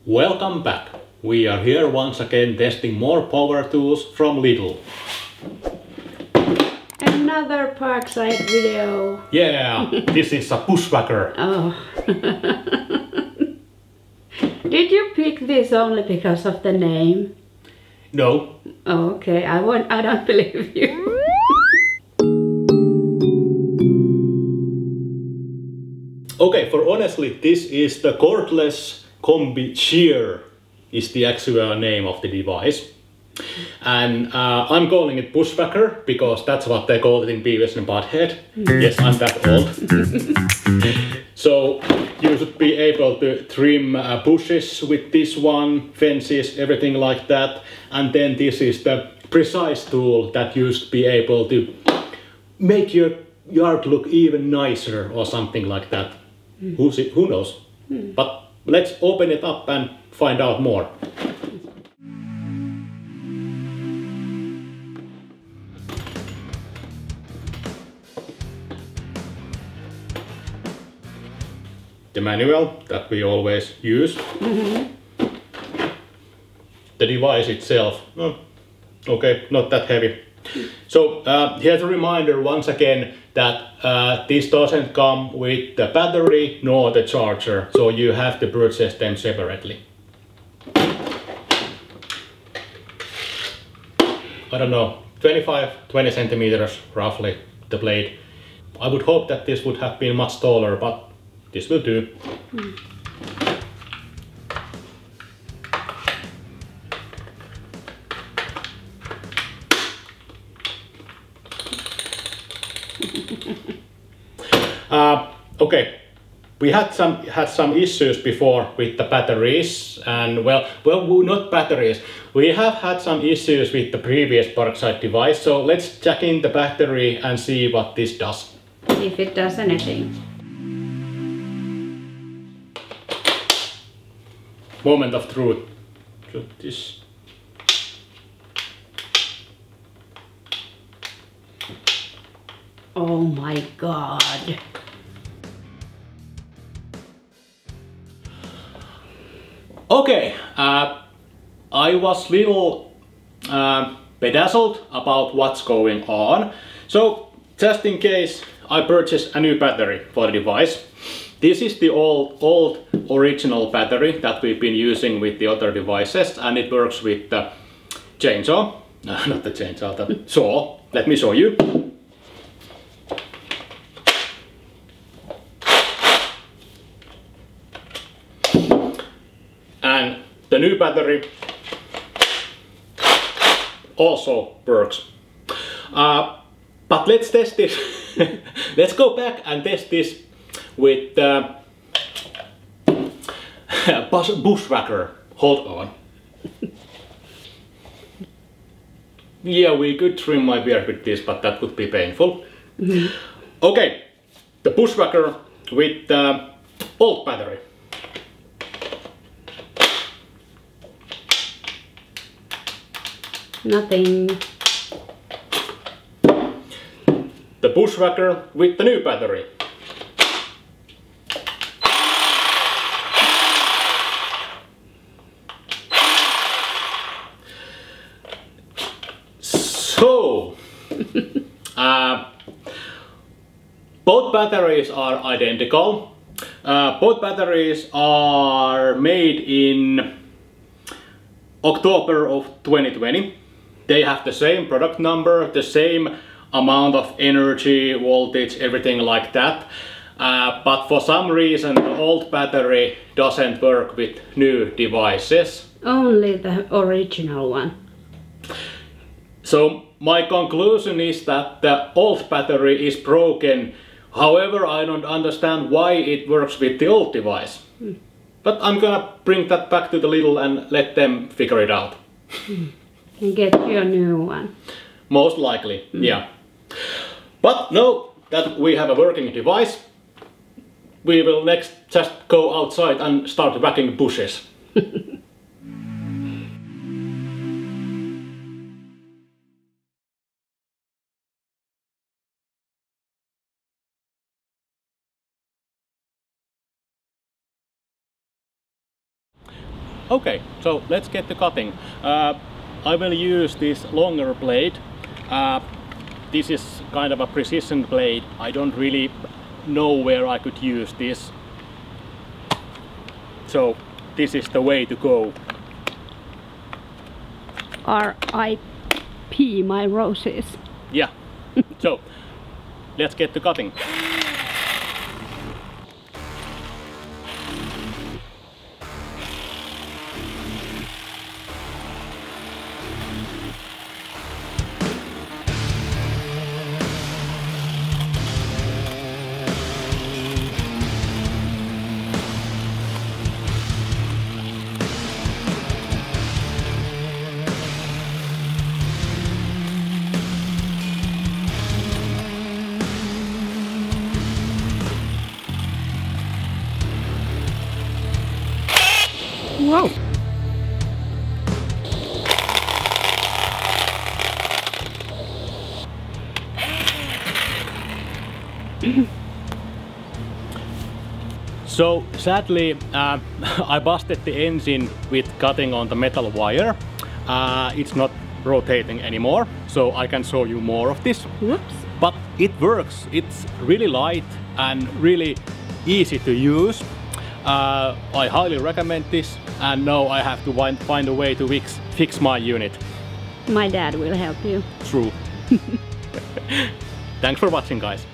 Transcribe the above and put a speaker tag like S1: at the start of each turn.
S1: Welcome back. We are here once again testing more power tools from Lidl.
S2: Another Parkside video.
S1: Yeah, this is a bushwhacker.
S2: Oh. Did you pick this only because of the name?
S1: No.
S2: Oh, okay, I don't believe you.
S1: Okay, for honestly, this is the Cordless Combi Shear is the actual name of the device. And I'm calling it bushwhacker because that's what they call it in Beavis and Butthead. Yes, I'm that old. So you should be able to trim bushes with this one, fences, everything like that. And then this is the precise tool that you should be able to make your yard look even nicer or something like that. Who knows? But let's open it up and find out more. The manual that we always use. The device itself, okay, not that heavy. So here's a reminder once again that this doesn't come with the battery nor the charger, so you have to purchase them separately. I don't know, 20 centimeters roughly, the blade. I would hope that this would have been much taller, but this will do. Okay, we had some issues before with the batteries, and well, not batteries. We have had some issues with the previous Parkside device, so let's check in the battery and see what this does.
S2: If it does anything.
S1: Moment of truth. So this.
S2: Oh my god.
S1: Okay, I was little bedazzled about what's going on. So just in case, I purchased a new battery for the device. This is the old original battery that we've been using with the other devices, and it works with the chainsaw. Not the chainsaw, the saw. Let me show you. And the new battery also works. But let's test this. Let's go back and test this with bushwhacker. Hold on. Yeah, we could trim my beard with this, but that would be painful. Okay, the bushwhacker with the old battery.
S2: Nothing.
S1: The bushwhacker with the new battery. So, both batteries are identical. Both batteries are made in October of 2020. They have the same product number, the same amount of energy, voltage, everything like that. But for some reason the old battery doesn't work with new devices.
S2: Only the original one.
S1: So my conclusion is that the old battery is broken. However, I don't understand why it works with the old device. But I'm gonna bring that back to the Lidl and let them figure it out.
S2: And get your new one.
S1: Most likely, yeah. But now that we have a working device, we will next just go outside and start whacking bushes. Okay, so let's get the cutting. I will use this longer blade. This is kind of a precision blade. I don't really know where I could use this. So this is the way to go.
S2: R.I.P. my roses.
S1: Yeah. So let's get to cutting.
S2: Whoa!
S1: So sadly, I busted the engine with cutting on the metal wire. It's not rotating anymore, so I can show you more of this.
S2: Whoops!
S1: But it works. It's really light and really easy to use. I highly recommend this, and now I have to find a way to fix my unit.
S2: My dad will help you.
S1: True. Thanks for watching, guys.